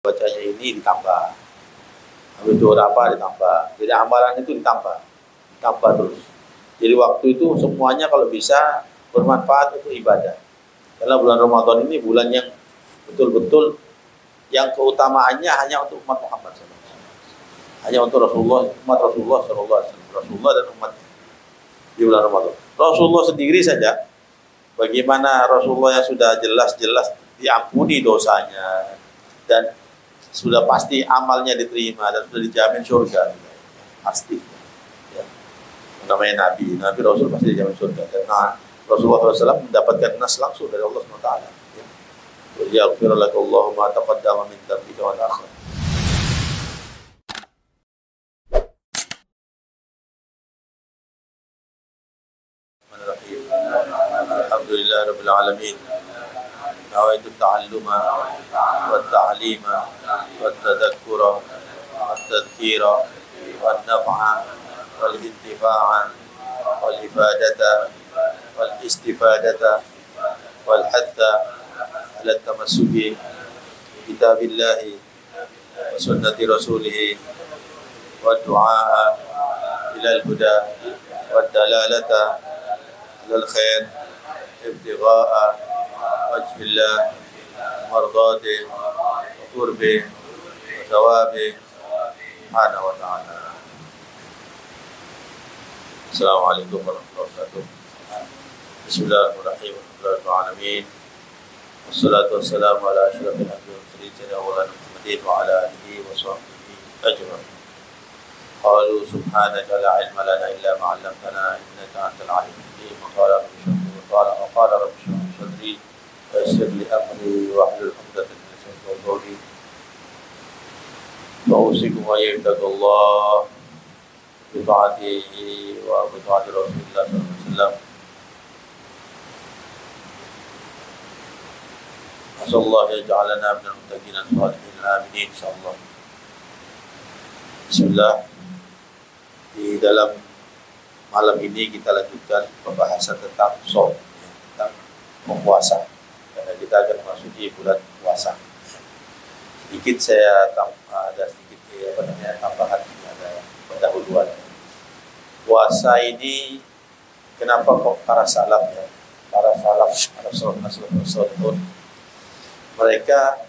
bacanya ini ditambah, habis itu apa ditambah, jadi amalan itu ditambah terus. Jadi waktu itu semuanya kalau bisa bermanfaat untuk ibadah, karena bulan Ramadan ini bulan yang betul-betul yang keutamaannya hanya untuk umat Muhammad SAW, hanya untuk umat Rasulullah SAW, Rasulullah dan umatnya di bulan Ramadan. Rasulullah sendiri saja, bagaimana Rasulullah yang sudah jelas-jelas diampuni dosanya dan sudah pasti amalnya diterima dan sudah dijamin surga, pasti. Ya. Namanya Nabi Rasul pasti dijamin surga. Karena Rasulullah SAW mendapatkan nas langsung dari Allah SWT. Ya. Yaghfir lakallahu ma taqaddama min dzambika wa ta'akhkhar. Alhamdulillah rabbil alamin. نويت التعلم والتعليم والتذكر والتذكير والنفع والانتفاع والإفادة والاستفادة والحث على التمسك بكتاب الله وسنة رسوله والدعاء إلى الهدى والدلالة على الخير ابتغاء وجه الله مرضاته وقربه وثوابه سبحانه وتعالى. السلام عليكم ورحمة الله وبركاته. بسم الله الرحمن الرحيم. الحمد لله رب العالمين والصلاة والسلام على أشرف الأنبياء والمرسلين سيدنا مولانا محمد وعلى آله وصحبه أجمعين. قالوا سبحانك لا علم لنا إلا ما علمتنا إنك أنت العليم الحكيم. وقال رب اشرح لي صدري ويسر لي أمري واحلل عقدة من لساني يفقهوا قولي. وأوصيكم وإياكم الله بطاعته وبطاعة رسول الله صلى الله عليه وسلم. أسأل الله يجعلنا من المتقين الصالحين الآمنين إن شاء الله. Bismillah. Di dalam malam ini kita lanjutkan pembahasan tentang shaum, tentang puasa. Karena kita akan memasuki bulan puasa. Sedikit saya ada sedikit tambahan, ada pendahuluan. Puasa ini kenapa kok para salaf mereka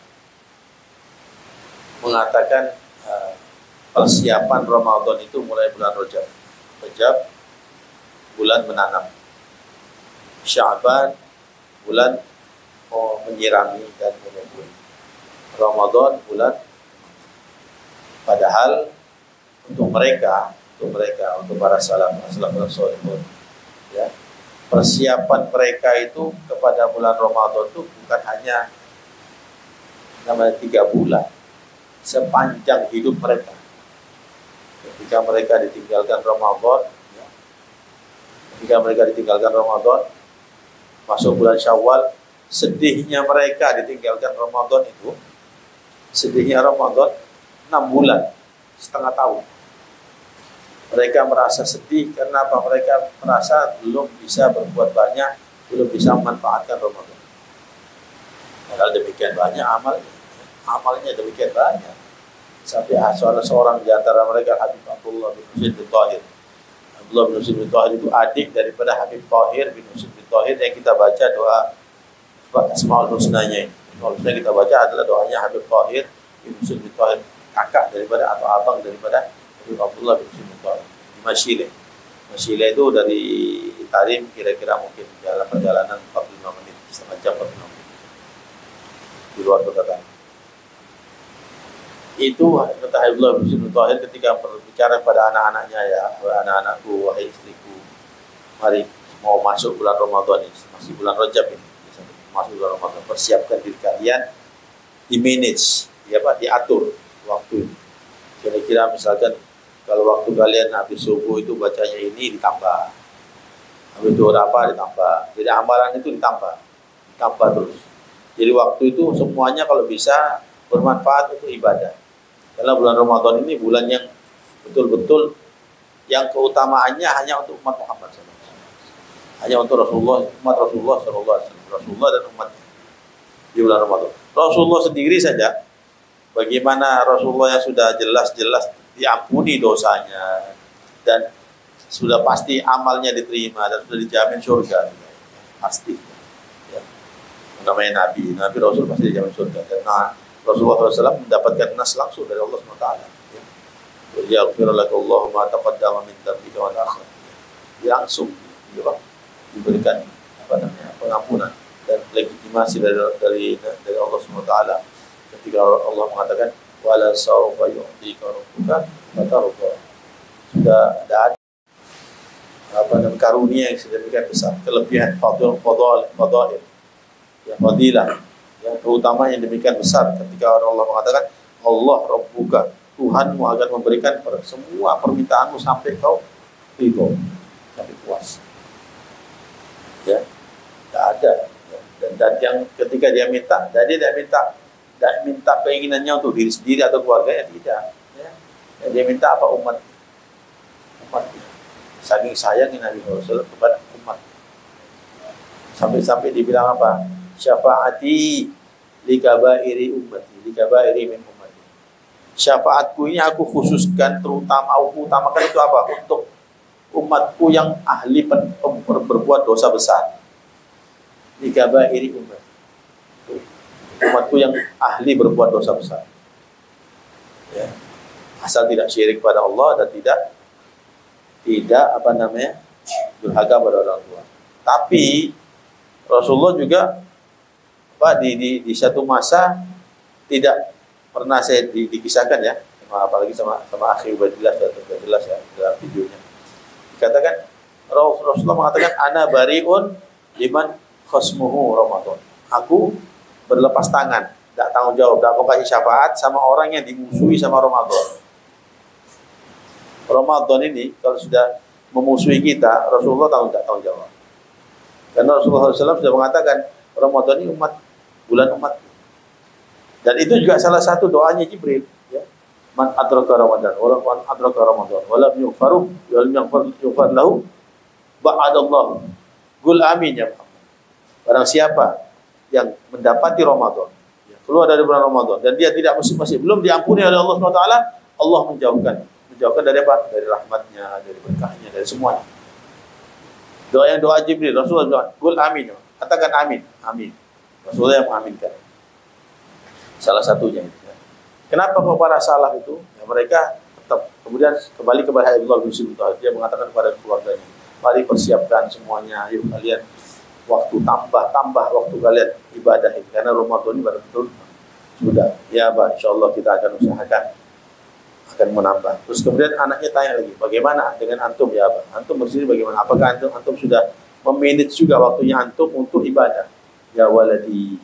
mengatakan persiapan Ramadan itu mulai bulan Rajab, bulan menanam, Sya'ban bulan menyirami dan menumbuhi, Ramadan bulan. Padahal untuk para salaf salihun, ya, persiapan mereka itu kepada bulan Ramadan itu bukan hanya 3 bulan, sepanjang hidup mereka. Ketika mereka ditinggalkan Ramadan, masuk bulan Syawal, sedihnya mereka ditinggalkan Ramadan itu, sedihnya Ramadan 6 bulan, setengah tahun. Mereka merasa sedih karena apa? Mereka merasa belum bisa berbuat banyak, belum bisa memanfaatkan Ramadan. Padahal demikian banyak amalnya demikian banyak. Sampai seorang di antara mereka Habib Abdullah bin Husain bin Tahir. Abdullah bin Husain bin Tahir itu adik daripada Habib Tahir bin Husain bin Tahir yang kita baca doa Asmaul Husnanya ini. Asmaul Husna kita baca adalah doanya Habib Tahir bin Husain bin Tahir, kakak daripada atau abang daripada Habib Abdullah bin Husain bin Tahir di Masyile. Masyile itu dari Tarim kira-kira mungkin dalam perjalanan 45 menit, setengah jam 45 menit di luar kota Tarim. Itu kata Abdullah bin Husain bin Tahir ketika berbicara pada anak-anaknya, ya, anak-anakku, wahai istriku, mari mau masuk bulan Ramadan ini, masih bulan Rajab ini, masuk bulan Ramadan, persiapkan diri kalian, di-manage, diatur waktu ini. Kira-kira misalkan kalau waktu kalian habis subuh itu bacanya ini ditambah, habis itu apa ditambah, jadi amalan itu ditambah terus. Jadi waktu itu semuanya kalau bisa bermanfaat untuk ibadah. Karena bulan Ramadan ini bulan yang betul-betul yang keutamaannya hanya untuk umat Muhammad SAW, hanya untuk umat Rasulullah SAW, Rasulullah dan umatnya di bulan Ramadan. Rasulullah sendiri saja, bagaimana Rasulullah yang sudah jelas-jelas diampuni dosanya dan sudah pasti amalnya diterima dan sudah dijamin surga, pasti. Ya. Namanya Nabi Rasul pasti dijamin surga. Dan Rasulullah SAW mendapatkan nas langsung dari Allah SWT. Ya, yaghfirullahu ma taqaddama min dzambika wa ta'akhkhar. Langsung diberikan pengampunan dan legitimasi dari Allah SWT ketika Allah mengatakan wala sawfa yu'tika rabbuka fatarda. Sudah ada karunia yang sedemikian besar, kelebihan fadail ya, fadilah yang terutama yang demikian besar ketika Allah mengatakan Allah rabbuka, Tuhanmu akan memberikan semua permintaanmu sampai kau ridho, sampai puas. Ya, tidak ada. Ya. Dan yang ketika dia minta, dia tidak minta keinginannya untuk diri sendiri atau keluarganya, tidak. Ya. Dia minta apa? Umatnya. Saking sayangnya Nabi Muhammad kepada umat. Sampai-sampai dibilang apa? Syafaati likabairi ummati, likabairi min ummati. Syafaatku ini aku khususkan utamakan itu apa? Untuk umatku yang ahli berbuat dosa besar. Likabairi ummati. Umatku yang ahli berbuat dosa besar. Ya. Asal tidak syirik pada Allah dan tidak durhaka pada orang tua. Tapi Rasulullah juga di satu masa tidak pernah saya dikisahkan ya, apalagi sama akhi Ubadillah jelas ya dalam videonya. Dikatakan Rasulullah mengatakan ana bariun liman khasmuhu Ramadan. Aku berlepas tangan, tidak tanggung jawab, tidak mau kasih syafaat sama orang yang dimusuhi sama Ramadan. Ramadan ini kalau sudah memusuhi kita, Rasulullah tanggung jawab. Karena Rasulullah SAW sudah mengatakan Ramadan ini bulan umat. Dan itu juga salah satu doanya Jibril. Ya. Man adraka Ramadan, walam man adraka Ramadan, walam yughfaru, walam yughfar lahu, ba'adallahu. Qul amin ya Muhammad. Barang siapa yang mendapati Ramadan, ya, keluar dari bulan Ramadan, dan dia tidak masih belum diampuni oleh Allah SWT, Allah menjauhkan dari apa? Dari rahmatnya, dari berkahnya, dari semuanya. Doa Jibril, Rasulullah doa, Qul amin. Katakan amin. Amin. Rasulullah yang mengaminkan. Salah satunya itu. Ya. Kenapa kok para salaf itu? Ya, mereka tetap kemudian kembali kepada Abdullah bin Mas'ud. Dia mengatakan kepada keluarganya, mari persiapkan semuanya. Yuk kalian tambah waktu kalian ibadah ini. Karena Ramadan ini betul sudah. Ya, Pak, insyaallah kita akan usahakan akan menambah. Terus kemudian anaknya tanya lagi, bagaimana dengan antum ya Abah? Antum bersini bagaimana? Apakah antum sudah memanage juga waktunya antum untuk ibadah? Ya waladi,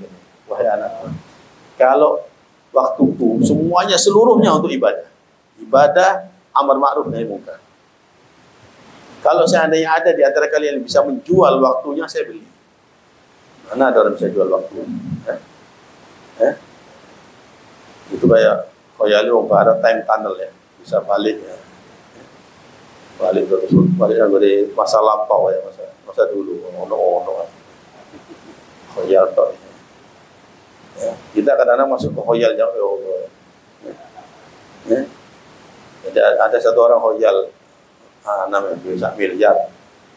wahai anakku. Kalau waktuku semuanya seluruhnya untuk ibadah. Ibadah, amar ma'ruf nahi munkar. Kalau seandainya ada di antara kalian yang bisa menjual waktunya, saya beli. Mana ada orang bisa jual waktu? Itu kayak Khoyali wong barat time tunnel ya, bisa balik ya. Balik dari masa lampau ya, masa dulu ono khoyal toh. Ya. Kita kadang-kadang masuk ke khoyal jauh ya. Jadi ada satu orang khoyal namanya bisa miliar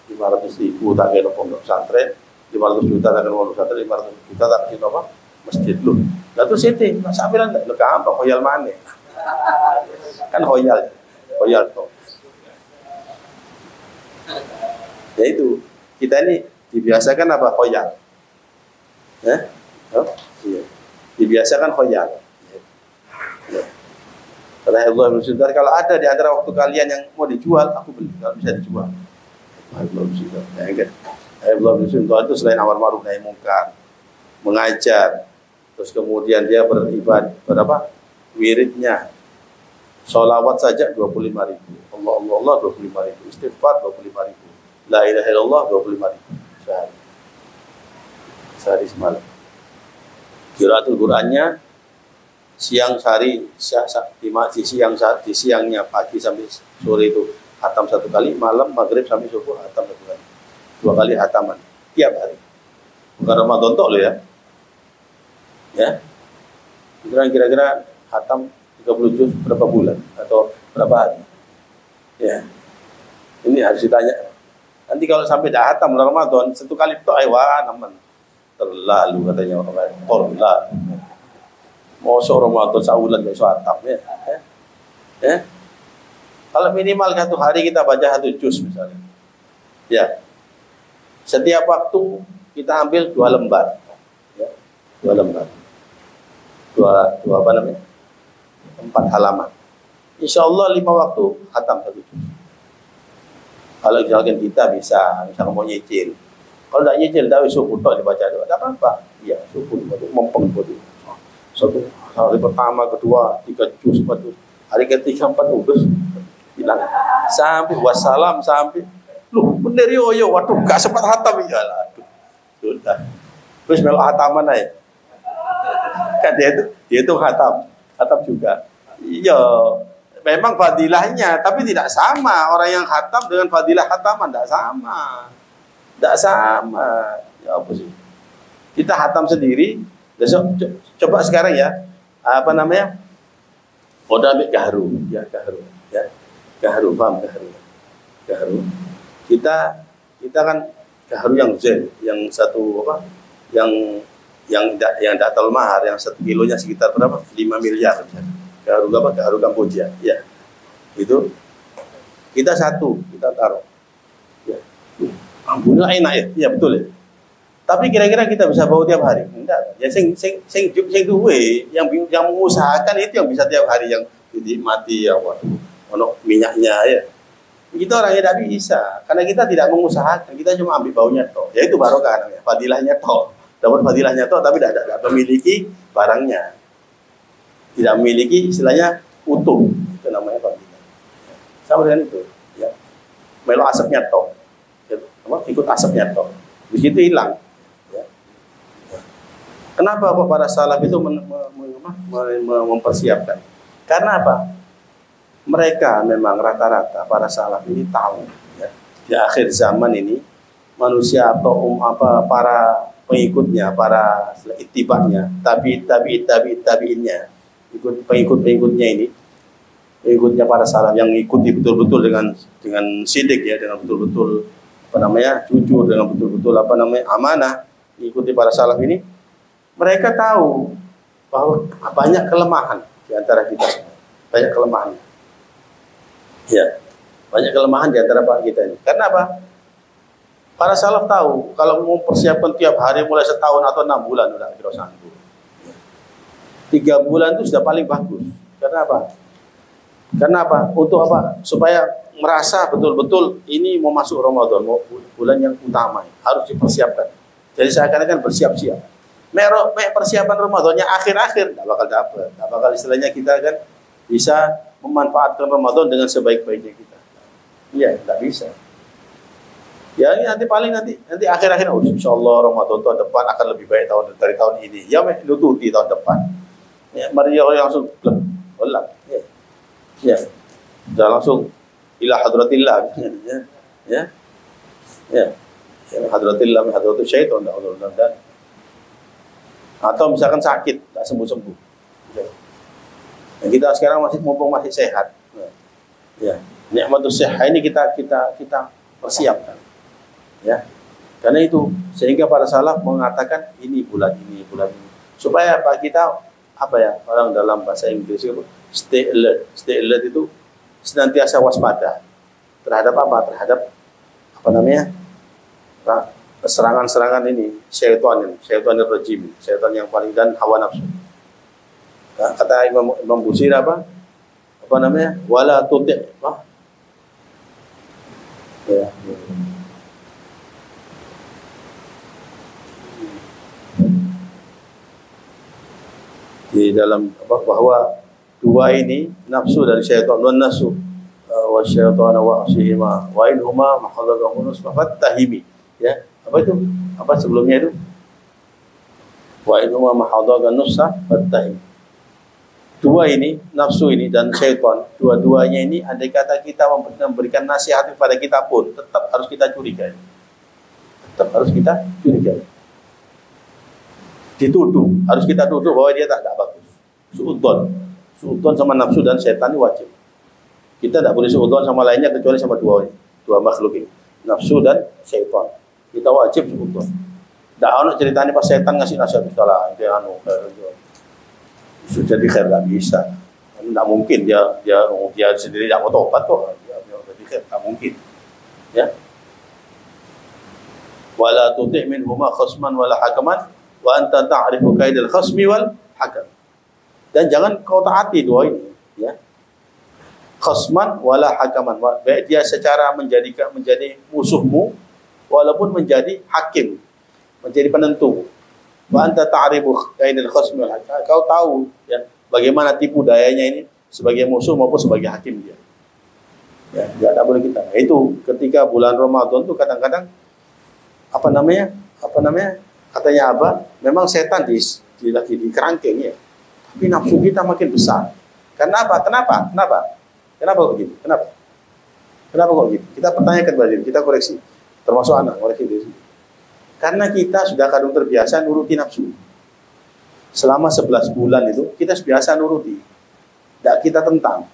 500.000 tak kena pondok pesantren, 500 juta tak kena pondok pesantren, 500 juta tak kena apa? Masjid lu. Lalu setting, masa bilang enggak, lu gampang khoyal mana? Kan khoyal toh. Ya itu, kita ini dibiasakan apa? Khoyal. Iya. Dibiasakan khoyal. Ya. Karena Allah bersyukur, kalau ada di antara waktu kalian yang mau dijual, aku beli. Kalau bisa dijual. Allah bersyukur. Allah bersyukur itu selain amar ma'ruf nahi munkar, mengajar. Terus kemudian dia beribadah, wiridnya, sholawat saja 25.000, Allah 25.000, istighfar 25.000, la ilaha illallah 25.000 sehari semalam. Qiraatul Qur'annya siang sehari, di siangnya pagi sampai sore itu hatam 1 kali, malam maghrib sampai subuh hatam 1 kali, 2 kali hataman tiap hari. Bukan Ramadan toh lo ya. Ya, kira-kira hatam 30 juz berapa bulan atau berapa hari? Ya. Ini harus ditanya. Nanti kalau sampai dah hatam bulan Ramadan, satu kali tok wah nemen. Terlalu katanya orang lain. Terlalu. Mosok Ramadan saulan gak iso hatam ya. Ya. Kalau minimal satu hari kita baca 1 juz misalnya. Ya. Setiap waktu kita ambil 2 lembar. Ya. 2 lembar. Dua apa namanya? 4 halaman. Insya Allah 5 waktu khatam 1 juz. Kalau misalkan kita bisa, misalkan mau nyicil. Kalau tidak nyicil, tidak subuh tak dibaca doa. Tidak apa-apa. Iya, subuh dibaca. Mempeng betul. Satu hari pertama, kedua, 3 juz, 4 juz. Hari ketiga, 4 juz. Hilang. Sampai wassalam, sampai. Loh, bener yo, waduh, gak sempat khatam. Ya lah, sudah. Terus melok khataman aja. Kan dia itu khatam juga. Iya, memang fadilahnya, tapi tidak sama. Orang yang khatam dengan fadilah khataman tidak sama. Ya apa sih? Kita khatam sendiri. Besok coba sekarang ya, apa namanya? Udah ambil gahru, ya gahru, ya gahru, paham gahru. Kita kan gahru yang zen, yang satu apa? Yang tidak terlalu mahal, yang 1 kilonya sekitar berapa? 5 miliar. Gahru apa? Gahru Kamboja. Ya. Itu kita satu, kita taruh. Ya. Alhamdulillah enak ya. Ya betul ya. Tapi kira-kira kita bisa bawa tiap hari? Enggak. Ya sing duwe, yang mengusahakan itu yang bisa tiap hari, yang dinikmati ya ono minyaknya ya. Kita orang yang tidak bisa, karena kita tidak mengusahakan, kita cuma ambil baunya toh. Ya itu barokah namanya, fadilahnya toh. Dapat fadilahnya toh, tapi tidak memiliki barangnya. Tidak memiliki istilahnya utuh, itu namanya fadilah. Sama dengan itu, ya. Melo asapnya toh, ya, ikut asapnya toh, di situ hilang. Ya. Kenapa kok para salaf itu mempersiapkan? Karena apa? Mereka memang rata-rata para salaf ini tahu, ya, di akhir zaman ini manusia atau para pengikutnya, para itibanya, tabiinnya, pengikutnya ini, pengikutnya para salaf yang ikuti betul-betul dengan sidik ya, dengan betul-betul apa namanya jujur, dengan betul-betul apa namanya amanah, ikuti para salaf ini, mereka tahu bahwa banyak kelemahan di antara kita semua, banyak kelemahan. Ya, banyak kelemahan di antara kita ini. Karena apa? Para salaf tahu kalau mau persiapkan tiap hari mulai setahun atau 6 bulan udah kira sanggup. 3 bulan itu sudah paling bagus. Karena apa? Karena apa? Untuk apa? Supaya merasa betul-betul ini mau masuk Ramadan, mau bulan yang utama, harus dipersiapkan. Jadi seakan-akan bersiap-siap. Persiapan Ramadannya akhir-akhir tidak bakal dapat. Tidak bakal istilahnya kita kan bisa memanfaatkan Ramadan dengan sebaik-baiknya kita. Iya, tidak bisa. Ya ini nanti akhir-akhir insyaallah Ramadan tahun depan akan lebih baik dari tahun ini. Ya nututi tahun depan. Ya, mari langsung ulang. Ya. Sudah langsung ila hadratillah. Ya. Hadratillah, hadratul syaitan, dan atau misalkan sakit, tidak sembuh-sembuh. Ya. Nah, kita sekarang mumpung masih sehat. Ya. Nikmatus sehat ini kita persiapkan. Ya. Karena itu sehingga para salaf mengatakan ini bulan ini. Supaya apa kita orang dalam bahasa Inggris itu stay alert. Stay alert itu senantiasa waspada terhadap apa? Terhadap serangan-serangan ini, syaitan rajim, syaitan yang paling dan hawa nafsu. Kata Imam Busiri wala tuti' di dalam bahwa dua ini nafsu dari syaitan dan nafsu wa syaitana wa asihima wa in huma mahadzahu fattahimi, ya. Apa itu? Apa sebelumnya itu? Wa in huma mahadzahu nafsa fattahim. Dua ini, nafsu ini dan syaitan, dua-duanya ini andai kata kita memberikan nasihat kepada kita pun tetap harus kita curigai. Dituduh, harus kita tuduh bahwa dia tak bagus. Suudzon. Suudzon sama nafsu dan setan ini wajib. Kita tidak boleh suudzon sama lainnya kecuali sama dua makhluk ini, nafsu dan setan. Kita wajib suudzon. Tidak ada ceritanya pas setan ngasih nasihat salah, itu sudah di khair nggak bisa. Tidak mungkin dia sendiri tidak mau tobat kok. Dia di khair nggak mungkin. Ya. Wala tuti' minhuma khasman wala hakaman wa anta ta'rifu kaidal khasmi wal hakam. Dan jangan kau taati dua ini, ya. Khasman wala hakaman, baik dia secara menjadi musuhmu walaupun menjadi hakim, menjadi penentu. Wa anta ta'rifu kaidal khasmi wal hakam. Kau tahu ya bagaimana tipu dayanya ini sebagai musuh maupun sebagai hakim dia. Ya, tidak boleh kita. Itu ketika bulan Ramadan tuh kadang-kadang katanya apa? Memang setan lagi di kerangkeng ya. Tapi nafsu kita makin besar. Kenapa kok gitu? Kenapa kok gitu? Kita pertanyakan kepada diri, kita koreksi. Termasuk anak, koreksi diri. Karena kita sudah kadung terbiasa nuruti nafsu. Selama 11 bulan itu kita biasa nuruti. Tidak kita tentang.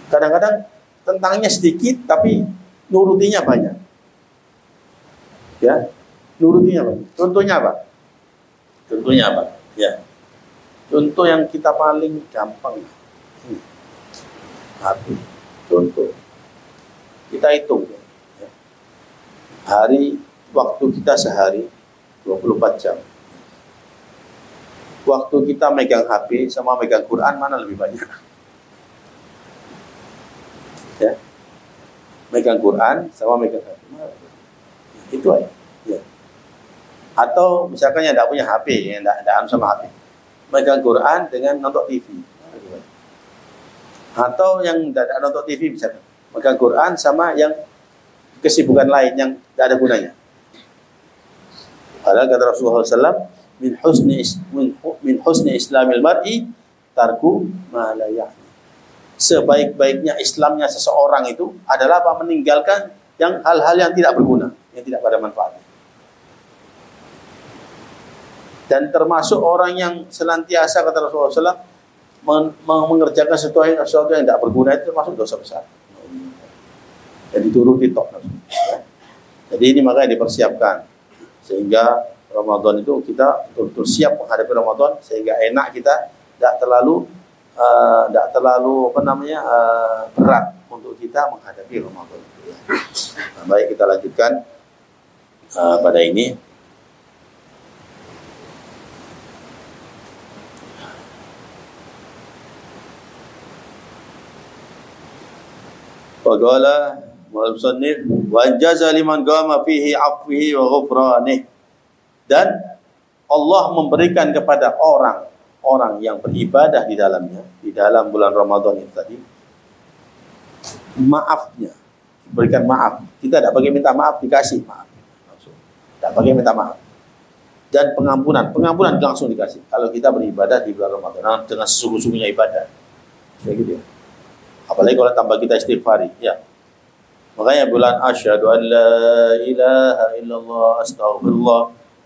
Kadang-kadang tentangnya sedikit tapi nurutinya banyak. Ya, nurutinya apa? Contohnya apa? Ya, contoh yang kita paling gampang ini, hati. Contoh, kita hitung ya. Waktu kita sehari 24 jam. Waktu kita megang HP sama megang Quran mana lebih banyak? Ya, megang Quran sama megang HP. Itu aja. Ya. Atau misalkan yang tidak punya HP, yang tidak sama HP, megang Quran dengan nonton TV. Atau yang tidak nonton TV misalkan, megang Quran sama yang kesibukan lain yang tidak ada gunanya. Padahal kata Rasulullah SAW, min husni islamil mar'i tarku ma la ya'ni. Sebaik-baiknya Islamnya seseorang itu adalah apa? Meninggalkan yang hal-hal yang tidak berguna, yang tidak pada manfaatnya. Dan termasuk orang yang senantiasa kata Rasulullah SAW mengerjakan sesuatu yang tidak berguna itu termasuk dosa besar. Jadi turuti tok. Ya. Jadi ini makanya dipersiapkan sehingga Ramadan itu kita betul-betul siap menghadapi Ramadan sehingga enak kita tidak terlalu berat untuk kita menghadapi Ramadan. Nah, baik kita lanjutkan pada ini. Faqala al-musannif wa anjaza liman qama fihi 'afwihi wa ghufranih. Dan Allah memberikan kepada orang yang beribadah di dalamnya, di dalam bulan Ramadan itu tadi, maafnya, berikan maaf. Kita tidak pakai minta maaf, dikasih maaf. Langsung. Tidak pakai minta maaf. Dan pengampunan langsung dikasih. Kalau kita beribadah di bulan Ramadan dengan sesungguh-sungguhnya ibadah. Kayak gitu ya. Apalagi kalau tambah kita istighfari, ya. Makanya bulan asyhadu an la ilaha illallah astaghfirullah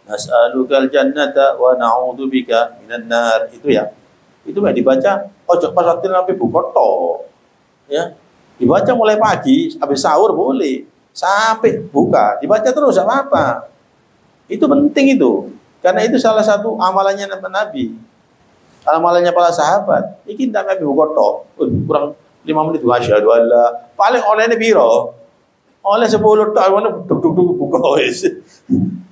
nas'alukal jannata wa na'udzubika minan nar, itu ya. Itu dibaca ojo pas waktu sampai buka tok. Ya. Dibaca mulai pagi sampai sahur boleh, sampai buka, dibaca terus enggak apa-apa. Itu penting itu. Karena itu salah satu amalannya Nabi. Amalannya para sahabat. Iki ndak Nabi buka tok. Kurang 5 menit asyhadu alla. Paling olehnya biro. Oleh 10 tok mana duk buka wis.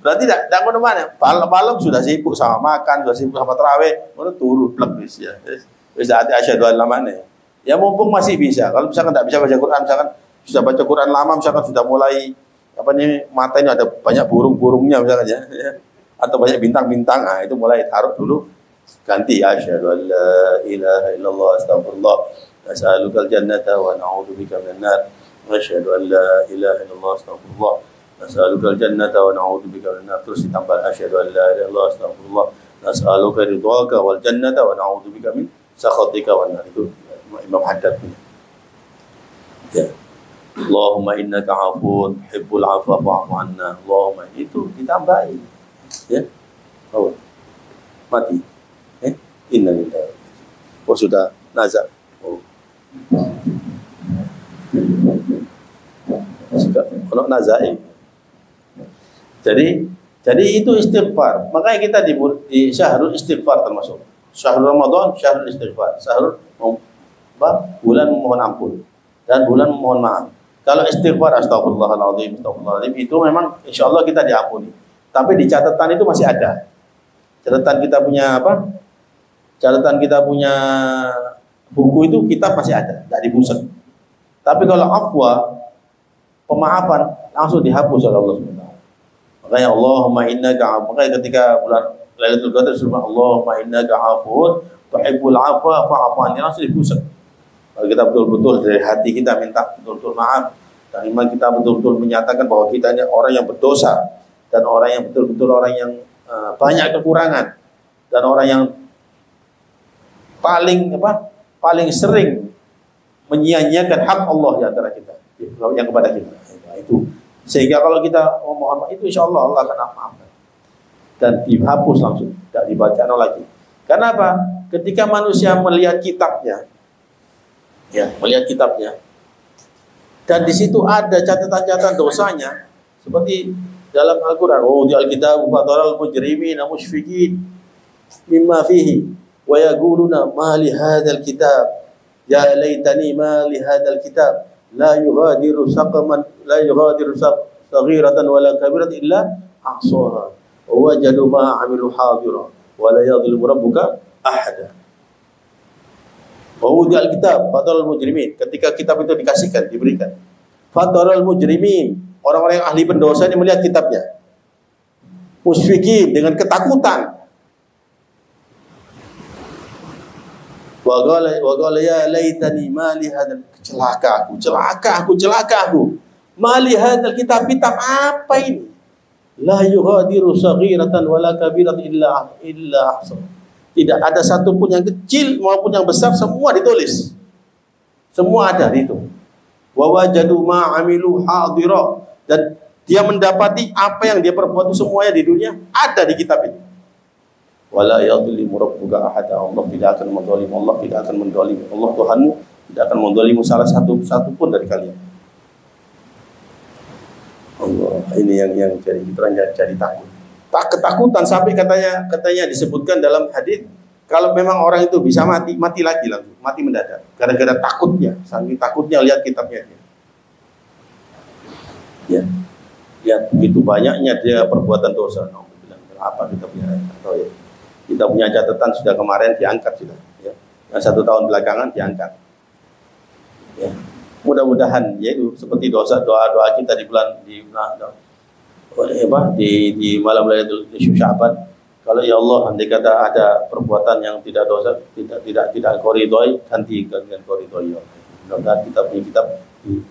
Berarti tidak ngono mana. Malam sudah sibuk sama makan, sudah sibuk sama tarawih, ngono turu plek wis ya. Wis saat asyhadu alla mana. Ya mumpung masih bisa. Kalau misalkan tidak bisa baca Quran, misalkan sudah baca Quran lama, misalkan sudah mulai mata ini ada banyak burung-burungnya misalkan ya. Atau banyak bintang-bintang, itu mulai taruh dulu. Ganti asyhadu alla ilaha illallah astaghfirullah nas'alukal jannata wa na'udzubika minan nar. Asyhadu an la ilaha illallah astaghfirullah nas'alukal jannata wa na'udzubika minan nar. Terus ditambah asyhadu an la ilaha illallah astaghfirullah nas'aluka ridwaka wal jannata wa na'udzubika min sakhatika wan nar. Itu Imam Haddad punya. Ya. Allahumma innaka 'afuwun tuhibbul 'afwa fa'fu 'anna. Allahumma, itu ditambahin. Ya. Oh. Mati. Innalillahi. Oh sudah nazar. Oh. Sudah ono nazai. Jadi itu istighfar. Makanya kita di syahrul istighfar termasuk. Syahrul Ramadan, syahrul istighfar. Syahrul bulan memohon ampun dan bulan memohon maaf. Kalau istighfar astagfirullahaladzim, astagfirullahaladzim itu memang insya Allah kita diampuni. Tapi di catatan itu masih ada. Catatan kita punya apa? Catatan kita punya buku itu kita masih ada, tidak dibusek. Tapi kalau afwa, pemaafan langsung dihapus oleh Allah SWT. Makanya Allahumma innaka, makanya ketika bulan Lailatul Qadar surah Allahumma innaka afuwun tuhibbul afwa fa'fu anni, langsung dibusek. Kalau kita betul-betul dari hati kita minta betul-betul maaf, dan iman kita betul-betul menyatakan bahwa kita ini orang yang berdosa dan orang yang betul-betul orang yang banyak kekurangan dan orang yang paling sering menyia-nyiakan hak Allah di antara kita yang kepada kita. Itu sehingga kalau kita memohon itu insya Allah Allah akan maafkan dan dihapus langsung, tidak dibaca lagi. Karena apa? Ketika manusia melihat kitabnya, melihat kitabnya, dan di situ ada catatan-catatan dosanya, seperti dalam Al-Quran, di Alkitab, fataral mujrimina musyfiqin mimma fihi, wa yaquluna ma li hadzal kitab, ya laitani ma li hadzal kitab, la yughadiru saghiratan wala kabiratan illa ahsaha, wa wajadu ma 'amilu hadira, wa la yadhlimu rabbuka ahada. Wudi Alkitab, fataral mujrimin. Ketika kitab itu dikasihkan, diberikan. Fataral mujrimin, orang-orang yang ahli pendosa ini melihat kitabnya. Musyfiqin, dengan ketakutan. Wa qala ya laitani ma li hadzal, celaka aku. Ma li hadzal kitab apa ini? La yughadiru saghiratan wala kabiratan illa ahsaha. Tidak ada satupun yang kecil maupun yang besar, semua ditulis. Semua ada di itu. Wa wajadu ma 'amilu hadira, dan dia mendapati apa yang dia perbuat itu semuanya di dunia ada di kitab ini. Wala yadhlimu rabbuka ahada, Allah tidak akan menzalimi, Allah tidak akan menzalimi. Allah Tuhanmu tidak akan menzalimi salah satu pun dari kalian. Allah, ini yang jadi kita jadi takut. Ketakutan sampai katanya disebutkan dalam hadis, kalau memang orang itu bisa mati lagi langsung, mati mendadak gara-gara takutnya, saking takutnya lihat kitabnya dia. Ya, lihat begitu banyaknya dia perbuatan dosa. Apa kita punya? Atau ya, kita punya catatan sudah kemarin diangkat sudah. Ya, yang 1 tahun belakangan diangkat. Ya, mudah-mudahan yaitu seperti doa kita di malam Lailatul Sya'ban. Kalau ya Allah, andai kata ada perbuatan yang tidak dosa, tidak koridoi, ganti dengan koridoi. Mudah-mudahan kitab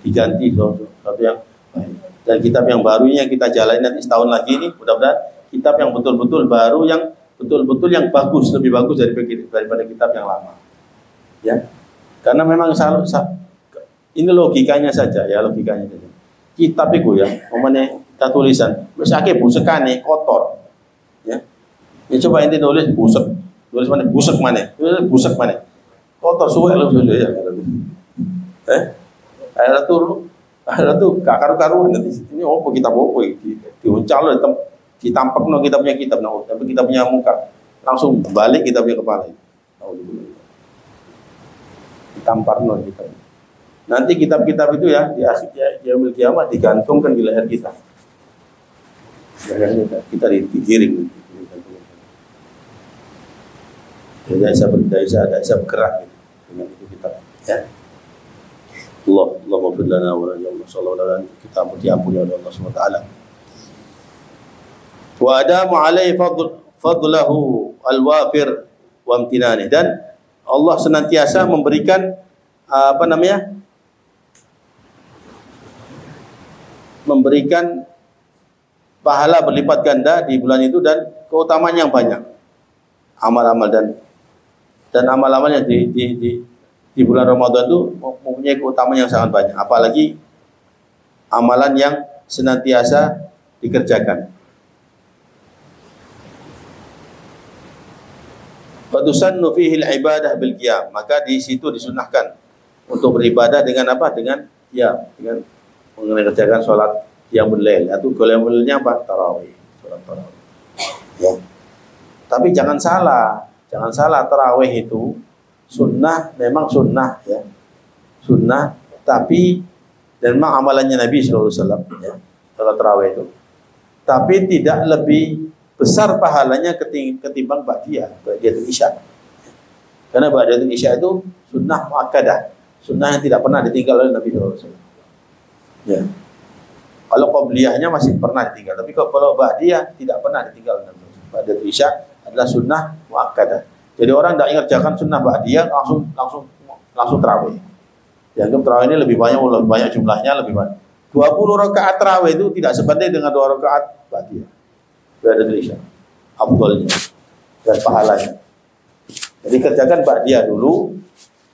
diganti sesuatu yang baik. Dan kitab yang barunya kita jalani nanti setahun lagi ini, mudah-mudahan kitab yang betul-betul baru, yang betul-betul yang bagus, lebih bagus daripada kitab yang lama. Ya, karena memang ini logikanya saja ya, logikanya saja. Kitab itu ya, momennya kita tulisan, misalnya busekane kotor, ya coba ente tulis mana busek mana, kotor suwe lo sudah ya, akhirnya tuh karu-karuan nanti ini kita diuncal ditampak kita punya kitab, tapi kita punya muka langsung balik kita punya kepala, ditampar kita. Nanti kitab-kitab itu ya di akhir yaumil kiamat digantungkan di leher kita. Kita digiring. Tidak bisa bergerak dengan itu kitab. Ya. Allahumma fir lana wa la sallallahu alaihi kita diampuni oleh Allah SWT. Wa adamu alaihi fadlahu al-wafir wa amtinani, dan Allah senantiasa memberikan memberikan pahala berlipat ganda di bulan itu dan keutamaan yang banyak. Amal-amal dan amal-amalnya di bulan Ramadan itu mempunyai keutamaan yang sangat banyak, apalagi amalan yang senantiasa dikerjakan. Wa tusannu fihi al-ibadah bil qiyam. Maka di situ disunahkan untuk beribadah dengan apa? Dengan qiyam, dengan mengerjakan salat qiyamul lail. Atau qiyamul lailnya apa? Tarawih, salat tarawih. Ya. Tapi jangan salah tarawih itu sunnah, memang sunnah ya. Sunnah, tapi dan memang amalannya Nabi sallallahu alaihi wasallam ya, salat tarawih itu. Tapi tidak lebih besar pahalanya ketimbang ba'diyatul isya. Karena ba'diyatul isya itu sunnah muakkadah, sunnah yang tidak pernah ditinggal oleh Nabi sallallahu alaihi wasallam. Ya. Kalau qabliyahnya masih pernah ditinggal, tapi kalau ba'diyah tidak pernah ditinggal oleh Nabi. Ba'diyatul isya adalah sunnah muakkadah. Jadi orang tidak mengerjakan sunnah ba'diyah langsung tarawih. Dianggap tarawih ini lebih banyak jumlahnya, lebih banyak. 20 rakaat tarawih itu tidak sebanding dengan 2 rakaat ba'diyah. Ba'diyatul isya. Afdalnya dan pahalanya. Jadi kerjakan ba'diyah dulu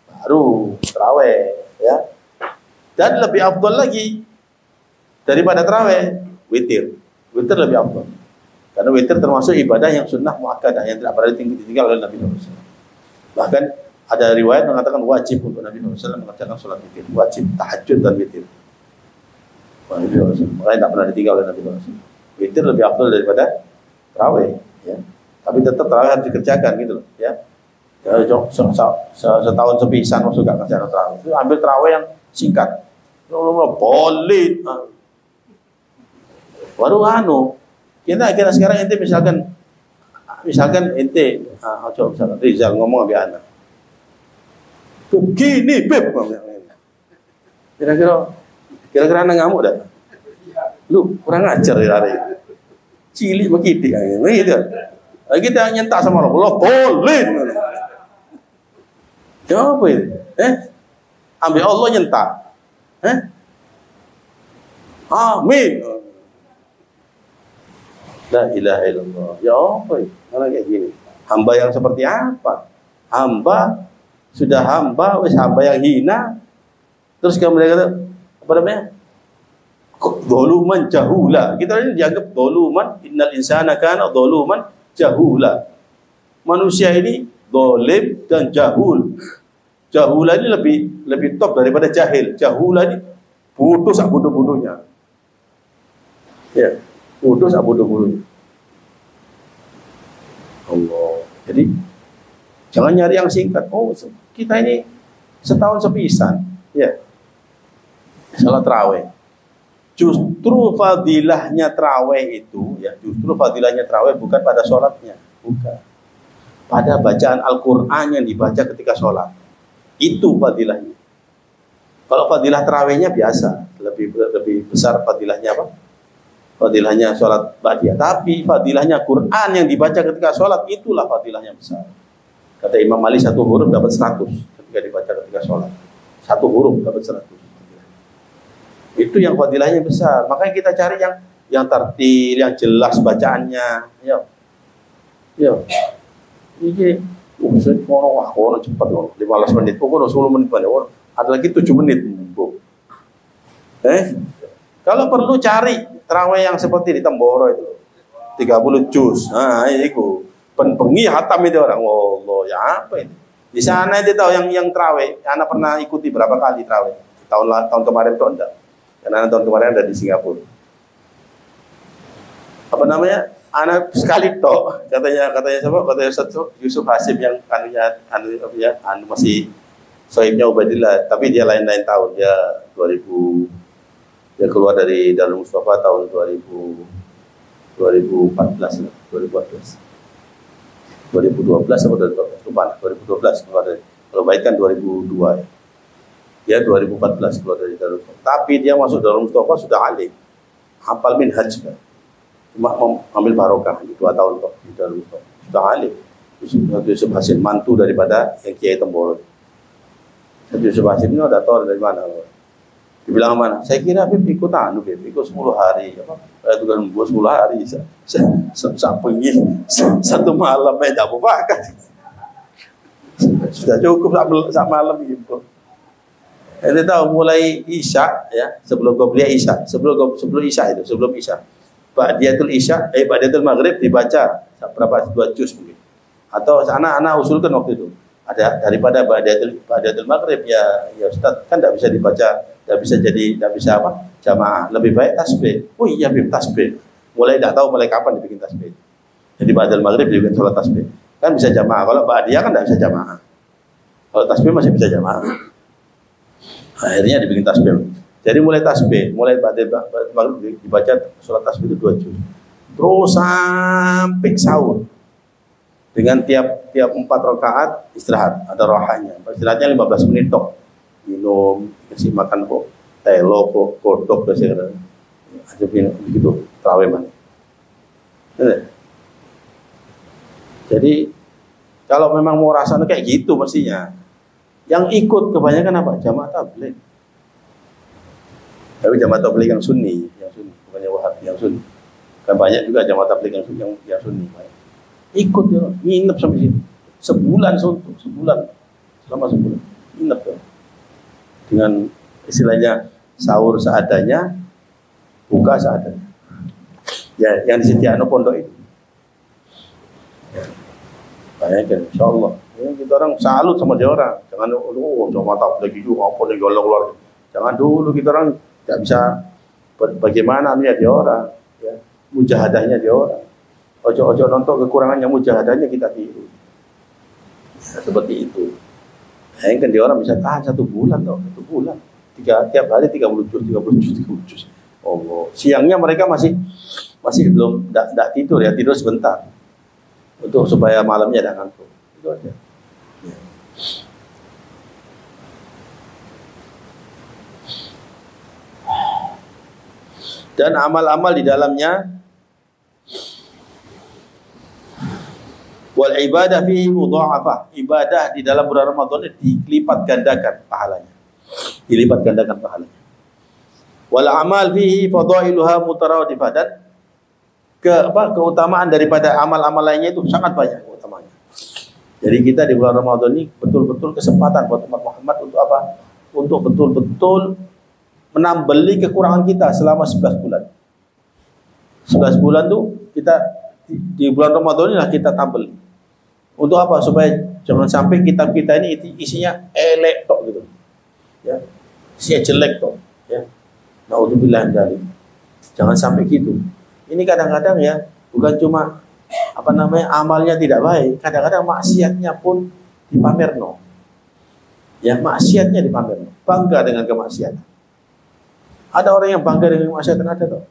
baru tarawih ya. Dan lebih afdal lagi daripada tarawih witir. Witir lebih afdal. Karena witir termasuk ibadah yang sunnah muakkadah yang tidak pernah ditinggal oleh Nabi SAW. Bahkan ada riwayat mengatakan wajib untuk Nabi SAW mengerjakan sholat witir, wajib tahajud dan witir. Makanya tidak pernah ditinggal oleh Nabi SAW. Witir lebih afdal daripada tarawih, ya. Tapi tetap tarawih harus dikerjakan gitu loh, ya. Setahun sepisan masuk gak kerjaan tarawih. Itu ambil tarawih yang singkat. Boleh. Baru kita sekarang ente misalkan ente coba misalkan Rizal ngomong sama anak. Begini Beb. Kira-kira anak ngamuk dah. Lu kurang ajar ya hari. Cilik begitu kan. Gitu. Kita nyentak sama Allah, boleh. Ya apa ini? Ambil Allah nyentak. Amin. La ilaha illallah. Ya apa ini? Mana kayak gini? Hamba yang seperti apa? Hamba hamba yang hina. Terus kemudian kata apa namanya? Dzuluman jahula. Kita ini dianggap dzuluman, innal insana kana dzuluman jahula. Manusia ini zalim dan jahul. Jahula ini lebih top daripada jahil. Jahula ini bodoh sak bodoh-bodohnya. Ya, bodoh sak bodoh-bodohnya. Allah. Jadi jangan nyari yang singkat. Oh, kita ini setahun sepisan, ya. Salat tarawih. Justru fadilahnya tarawih itu, ya, bukan pada sholatnya, bukan. Pada bacaan Al-Quran yang dibaca ketika sholat. Itu fadilahnya. Kalau fadilah tarawihnya biasa, lebih besar fadilahnya apa? Fadilahnya sholat ba'diyah. Tapi fadilahnya Quran yang dibaca ketika sholat, itulah fadilahnya besar. Kata Imam Malik 1 huruf dapat 100 ketika dibaca ketika sholat. 1 huruf dapat 100. Itu yang fadilahnya besar. Makanya kita cari yang tartil, yang jelas bacaannya. Ya. Ini orang cepat 15 menit. Pokoknya 10 menit pada ada lagi 7 menit. Kalau perlu cari tarawih yang seperti di Temboro itu. 30 juz. Nah, itu pengi hatam itu orang. Allah, ya apa ini? Di sana dia tahu yang tarawih. Anak pernah ikuti berapa kali tarawih. Tahun kemarin tuh enggak. Karena tahun kemarin ada di Singapura. Apa namanya? Anak sekali toh katanya siapa? Katanya Ustaz Yusuf Hasim yang masih sohibnya Ubaidillah, tapi dia lain tahun. Dia 2000 dia keluar dari Darul Mustafa tahun 2014 atau 2012 lupa 2012 keluar dari, kalau baik kan 2002 ya. Dia 2014 keluar dari Darul Mustafa. Tapi dia masuk Darul Mustafa sudah alim. Hafal minhaj kan. Cuma ambil barokah di 2 tahun kok di Darul Mustafa. Sudah alim. Yusuf Hasim mantu daripada yang Kiai Temboro. Yusuf Hasim ini ada tahu dari mana? Dibilang mana? Saya kira Habib ikut ikut 10 hari. Itu kan buat 10 hari. Saya pergi 1 malam tidak berbakat. Sudah cukup sama malam gitu. Ente tahu mulai Isya ya, sebelum qobliyah Isya, sebelum Isya itu, sebelum Isya. Ba'diyatul Isya, Ba'diyatul Maghrib dibaca berapa 2 juz mungkin. Atau anak-anak usulkan waktu itu, ada daripada ba'datul maghrib ya Ustaz, kan tidak bisa dibaca, tidak bisa apa? Jamaah. Lebih baik tasbih. Oh iya, tasbih. Mulai tidak tahu mulai kapan dibikin tasbih. Jadi ba'dal maghrib dibikin sholat tasbih. Kan bisa jamaah. Kalau ba'diyah kan tidak bisa jamaah. Kalau tasbih masih bisa jamaah. Akhirnya dibikin tasbih. Jadi mulai tasbih, mulai maghrib dibaca sholat tasbih itu 2 juz. Terus sampai sahur. Dengan tiap 4 rakaat istirahat, ada rohanya. Istirahatnya 15 menit tok. Minum, kasih makan kok, telo kok, kodok biasanya. Ada begitu, terawih mana. Jadi kalau memang mau rasanya kayak gitu mestinya. Yang ikut kebanyakan apa? Jamaah tabligh. Tapi jamaah tabligh yang sunni, bukannya Wahabi, yang sunni. Kan banyak juga jamaah tabligh yang sunni. Ikut ya, nginep sampai situ. Sebulan selama sebulan. Nginep ya. Dengan istilahnya sahur seadanya, buka seadanya. Ya, yang disediakan pondok itu. Ya. Bayangkan, insya Allah. Ya, kita orang salut sama dia orang. Jangan sama tabligh itu apa nih keluar. Jangan dulu kita orang tidak bisa bagaimana nih dia orang. Ya, mujahadahnya dia orang. Ojo nonton kekurangannya, mujahadahnya kita tiru. Ya, seperti itu. Bayangkan dia orang bisa tahan 1 bulan toh, 1 bulan. Tiap hari 30 juz. Oh, siangnya mereka masih belum tidak tidur ya, tidur sebentar. Untuk supaya malamnya tidak ngantuk. Itu aja. Ya. Dan amal-amal di dalamnya wal ibadah fihi mudha'afah. Ibadah di dalam bulan Ramadan dilipat gandakan pahalanya. Dilipat gandakan pahalanya. Wal amal fihi fadailuha mutaradifah. Dan keutamaan daripada amal-amal lainnya itu sangat banyak keutamanya. Jadi kita di bulan Ramadan ini betul-betul kesempatan buat umat Muhammad untuk apa? Untuk betul-betul menambeli kekurangan kita selama 11 bulan. 11 bulan tuh kita di bulan Ramadan inilah kita tambeli. Untuk apa? Supaya jangan sampai kitab kita ini isinya elek tok gitu. Ya. Isinya jelek tok, ya. Naudzubillah min dzalik. Jangan sampai gitu. Ini kadang-kadang ya, bukan cuma amalnya tidak baik, kadang-kadang maksiatnya pun dipamerno. Ya, maksiatnya dipamerno. Bangga dengan kemaksiatan. Ada orang yang bangga dengan kemaksiatan, ada toh.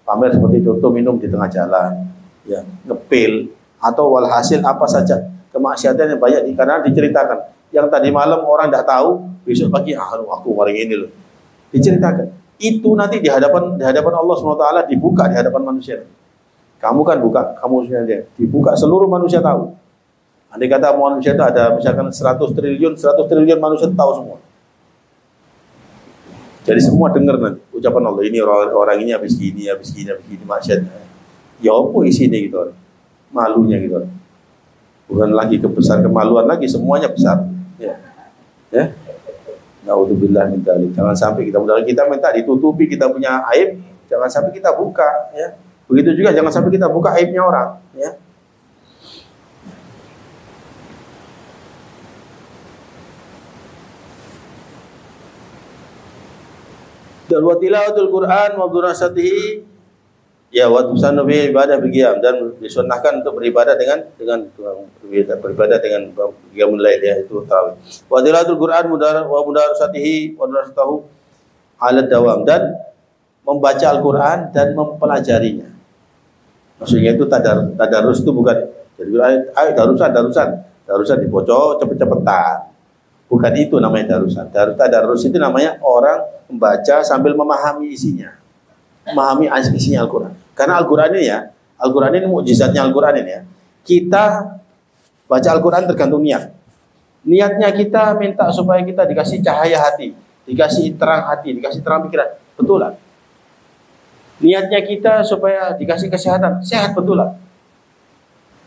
Pamer seperti contoh minum di tengah jalan, ya, ngepil, atau walhasil apa saja kemaksiatan yang banyak karena diceritakan. Yang tadi malam orang tidak tahu, besok pagi aku hari ini loh. Diceritakan. Itu nanti di hadapan Allah SWT dibuka di hadapan manusia. Kamu kan buka, kamu sendiri dibuka, seluruh manusia tahu. Andai kata manusia itu ada misalkan 100 triliun manusia tahu semua. Jadi semua dengar nanti ucapan Allah, ini orang ini habis gini maksiatnya. Ya apa isinya gitu, malunya gitu. Bukan lagi kebesar kemaluan lagi, semuanya besar. Ya. Ya. Naudzubillah min dzalik. Jangan sampai kita minta ditutupi kita punya aib, jangan sampai kita buka, ya. Begitu juga jangan sampai kita buka aibnya orang, ya. Dan wa tilawatul Quran wa durasatihi, ya, wa tusannu bi ibadah berqiyam, dan disunnahkan untuk beribadah dengan qiyamul lail, ya, itu tarawih. Wa tilawatul Quran wa mudarasatihi wa durasatahu ala dawam, dan membaca Al-Qur'an dan mempelajarinya. Maksudnya itu tadarus itu bukan jadi ayo darusan dibocor cepet-cepetan. Bukan itu namanya darusan. Tadarus itu namanya orang membaca sambil memahami isinya. Memahami isinya Al-Quran. Karena Al-Quran ini mukjizatnya Al-Quran ini, ya. Kita baca Al-Quran tergantung niat. Niatnya kita minta supaya kita dikasih cahaya hati, dikasih terang hati, dikasih terang pikiran. Betulan. Niatnya kita supaya dikasih kesehatan, sehat, betulan.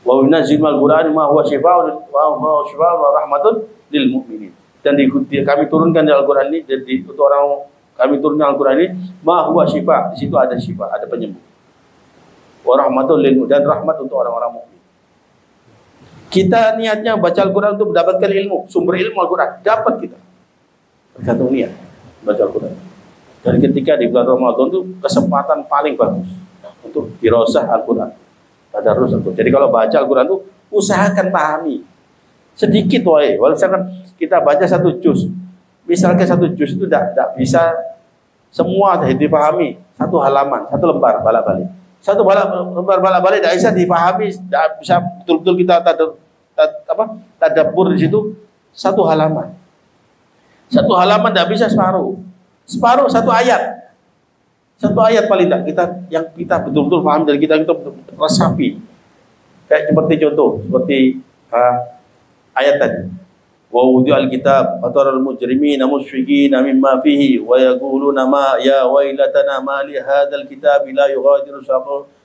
Wa yunazzilul Qur'an ma huwa syifaa'un wa rahmatun lil mu'minin. Dan kami turunkan di Al-Quran ini untuk orang, kami turunkan Al-Quran ini ma huwa syifa', di situ ada syifa, ada penyembuh. Wa rahmatul lil, dan rahmat untuk orang-orang mukmin. Kita niatnya baca Al-Quran untuk mendapatkan ilmu, sumber ilmu Al-Quran, dapat kita. Tergantung niat baca Al-Quran. Dan ketika di bulan Ramadan itu kesempatan paling bagus untuk dirosah Al-Quran, tadarus Al-Quran. Jadi kalau baca Al-Quran itu usahakan pahami sedikit, walaupun kita baca satu juz, misalnya satu juz itu tidak bisa semua dipahami, satu halaman, satu lembar balik-balik. Satu lembar balik-balik tidak bisa dipahami, tidak bisa betul-betul kita tadabbur di situ. Satu halaman tidak bisa separuh satu ayat paling tidak kita betul-betul paham dan kita resapi. Kayak seperti contoh seperti ayat tadi, wa wudi'al kitab fataral mujrimina mushfiqina mimma fihi wa yaquluna ma ya wailatana ma li hadzal kitabi la yughadiru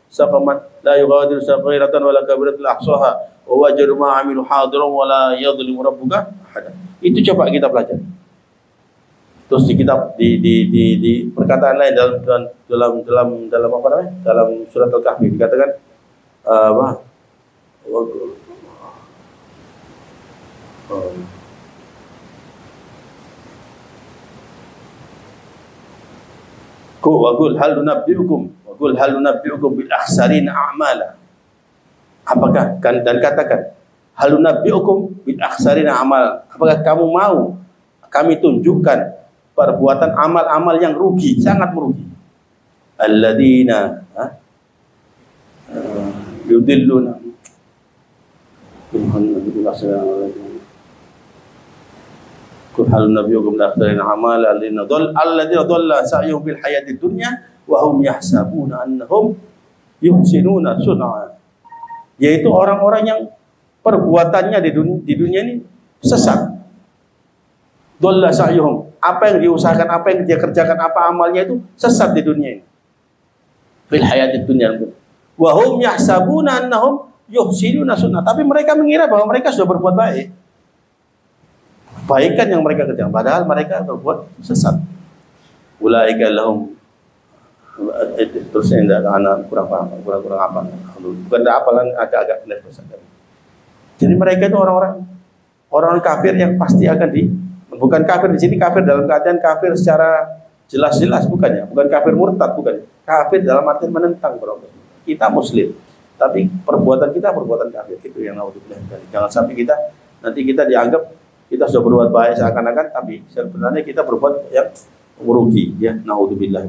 saghiratan wala kabiratan ahsaha wa wajadu ma 'amilu hadiran wa la yadhlimu rabbuka ahada. Itu coba kita pelajari. Terus di kitab di perkataan lain dalam apa namanya? Dalam surat Al-Kahfi dikatakan Qul hal nunabbi'ukum bil akhsarina a'mala. Apakah dan katakan hal nunabbi'ukum bil akhsarina a'mala. Apakah kamu mau kami tunjukkan perbuatan amal-amal yang rugi, sangat merugi. Alladzina yudilluna Qul hal nabiyukum la akhsarina amala alladzina dhalla sa'yuhum bil hayatid dunya wa hum yahsabuna annahum yuhsinuna sun'a. Yaitu orang-orang yang perbuatannya di dunia ini sesat. Dhalla sa'yuhum, apa yang diusahakan, apa yang dia kerjakan, apa amalnya itu sesat di dunia ini. Bil hayatid dunya. Wa hum yahsabuna annahum yuhsinuna sun'a. Tapi mereka mengira bahwa mereka sudah berbuat baik. Kebaikan yang mereka kerjakan, padahal mereka berbuat sesat. Ulaika lahum, terus anak kurang paham, kurang apa? Bukan apalan agak-agak level saja. Jadi mereka itu orang kafir yang pasti akan bukan kafir di sini, kafir dalam keadaan kafir secara jelas-jelas bukannya, bukan kafir murtad, bukan. Kafir dalam artian menentang beragama. Kita muslim, tapi perbuatan kita perbuatan kafir. Itu yang naudzubillah. Jangan sampai nanti kita dianggap kita sudah berbuat baik seakan-akan, tapi sebenarnya kita berbuat yang merugi, ya. Naudzubillah.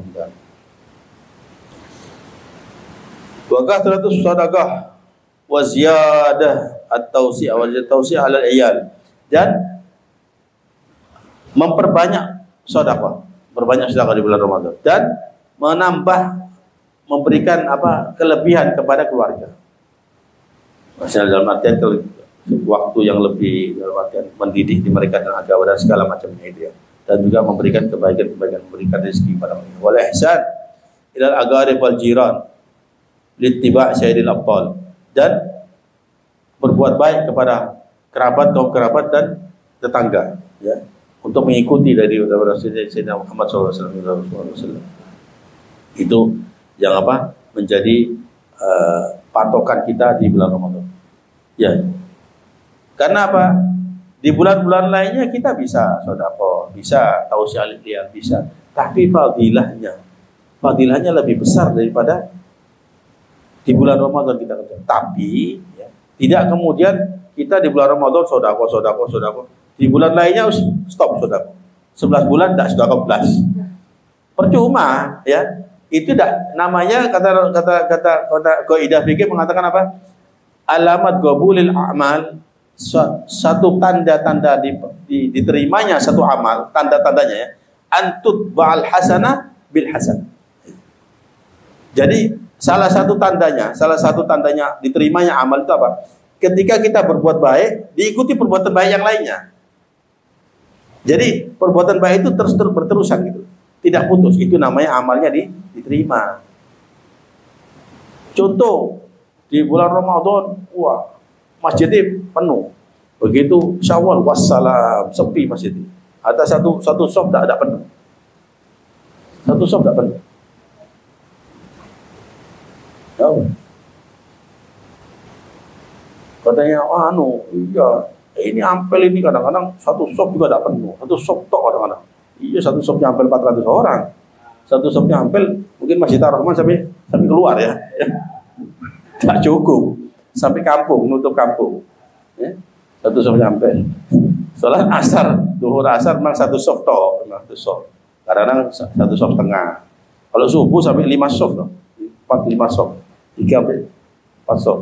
Wa kathratu shadaqah wa ziyadah at-tawsi'ah wa tawsi'ah 'ala al-'iyal, dan memperbanyak sedekah, berbanyak sedekah di bulan Ramadan, dan memberikan kelebihan kepada keluarga. Maksudnya dalam artian waktu yang lebih, dalam artian mendidik di mereka dan agama dan segala macamnya itu, ya. Dan juga memberikan kebaikan-kebaikan, memberikan rezeki kepada mereka. Wal ihsan ilal agharib wal jiran littiba' sayyidil abtal, dan berbuat baik kepada kaum kerabat dan tetangga, ya, untuk mengikuti dari Sayyidina Muhammad SAW. Itu yang menjadi patokan kita di bulan Ramadan, ya. Karena apa? Di bulan-bulan lainnya kita bisa sedekah, bisa tausiah al-ilal, bisa. Tapi fadilahnya lebih besar daripada di bulan Ramadan kita kerja. Tapi ya, tidak kemudian kita di bulan Ramadan sedekah. Di bulan lainnya stop sedekah. 11 bulan tidak sedekah belas. Percuma, ya. Itu tidak namanya kata kaidah fikih mengatakan apa? Alamat qabulil a'mal, satu tanda-tanda diterimanya satu amal, tanda-tandanya, ya, antut ba'al hasanah bil hasanah. Jadi salah satu tandanya diterimanya amal itu apa? Ketika kita berbuat baik, diikuti perbuatan baik yang lainnya. Jadi perbuatan baik itu terus berterusan gitu, tidak putus. Itu namanya amalnya diterima. Contoh di bulan Ramadan, wah, masjidnya penuh. Begitu Syawal, wassalam, sepi masjid. Ada satu shop tak ada penuh. Satu shop tak penuh. Tahu? Katanya, iya, ini ampel ini kadang-kadang satu sop juga tidak penuh, satu sop tok kadang-kadang. Iya, satu sopnya ampel 400 orang. Satu sopnya ampel mungkin Masjid Ar-Rahman sampai keluar ya. Tak cukup sampai kampung, nutup kampung. Ya. Satu sopnya ampel. Sholat asar, duhur asar memang satu sop tok, memang satu sop. Kadang-kadang satu sop setengah. Kalau subuh sampai 5 sop toh. 4-5 sop. 3 sampai 4 sop.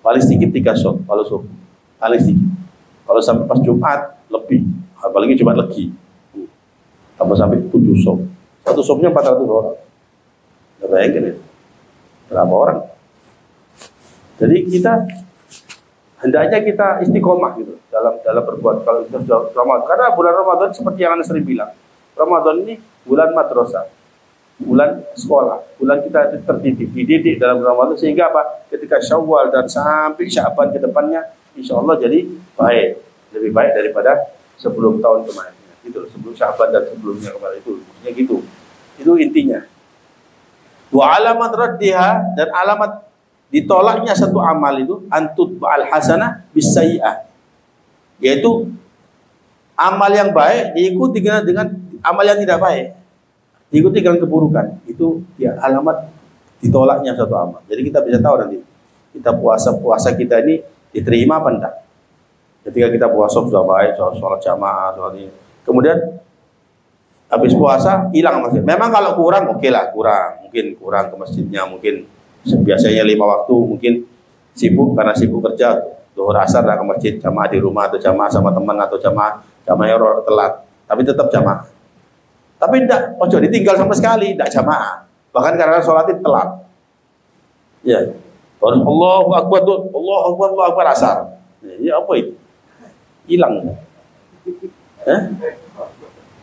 Paling sedikit 3 sop kalau subuh. Paling sedikit. Kalau sampai pas Jumat lebih. Apalagi Jumat legi. Tambah sampai 7 sop. Satu sopnya 400 orang. Bayangkan ya. Berapa orang? Jadi kita hendaknya kita istiqomah gitu dalam berbuat kalau kita sudah Ramadan. Karena bulan Ramadan seperti yang Anda sering bilang, Ramadan ini bulan madrasah, bulan sekolah, bulan kita dididik dalam Ramadan sehingga apa? Ketika Syawal dan sampai Sya'ban ke depannya, insya Allah jadi baik, lebih baik daripada sebelum tahun kemarin. Gitu, sebelum Sya'ban dan sebelumnya kemarin itu, maksudnya gitu. Itu intinya. Wa alamat raddiha, dan alamat ditolaknya satu amal itu antut ba'al hasanah bisayyi'ah, yaitu amal yang baik diikuti dengan amal yang tidak baik, diikuti dengan keburukan. Itu ya alamat ditolaknya satu amal. Jadi kita bisa tahu nanti kita puasa kita ini diterima apa enggak. Ketika kita puasa sudah baik, sholat jamaah, sholat ini, kemudian habis puasa hilang masjid. Memang kalau kurang oke lah, mungkin kurang ke masjidnya, mungkin biasanya 5 waktu, mungkin sibuk karena sibuk kerja, zuhur asar ke masjid, jamaah di rumah atau jamaah sama teman atau jamaahnya telat, tapi tetap jamaah. Tapi tidak, ojo ditinggal sama sekali, tidak jamaah. Bahkan karena sholat itu telat. Ya, Allahu Akbar tuh, Allahu Akbar asar. Ya apa itu? Hilang.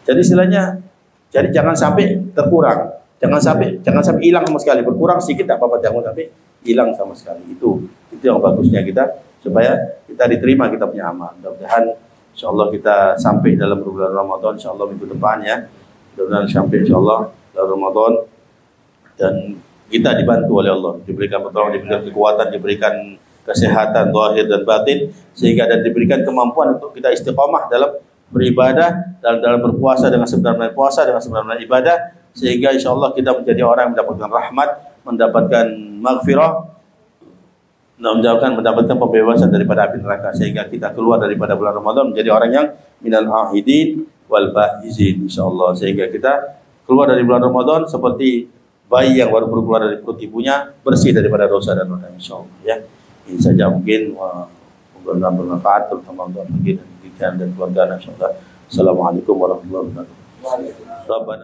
Jadi istilahnya, jadi jangan sampai terkurang. Jangan sampai hilang sama sekali. Berkurang sedikit tidak apa-apa, jangan sampai hilang sama sekali. Itu yang bagusnya kita, supaya kita diterima kita punya amal. Mudah-mudahan insyaallah kita sampai dalam bulan Ramadan, insyaallah minggu depan ya. Mudah-mudahan sampai insyaallah dalam Ramadan dan kita dibantu oleh Allah, diberikan pertolongan, diberikan kekuatan, diberikan kesehatan zahir dan batin, sehingga dan diberikan kemampuan untuk kita istiqamah dalam beribadah, dalam berpuasa dengan sebenarnya puasa, dengan sebenarnya ibadah, sehingga insya Allah kita menjadi orang yang mendapatkan rahmat, mendapatkan maghfirah, mendapatkan pembebasan daripada api neraka, sehingga kita keluar daripada bulan Ramadan menjadi orang yang minal ahidin wal faizin insyaallah, sehingga kita keluar dari bulan Ramadan seperti bayi yang baru keluar dari perut ibunya, bersih daripada dosa dan noda insyaallah ya. Ini saja mungkin mudah-mudahan bermanfaat terutama untuk bagi dan keluarga insyaallah. Assalamualaikum warahmatullahi wabarakatuh.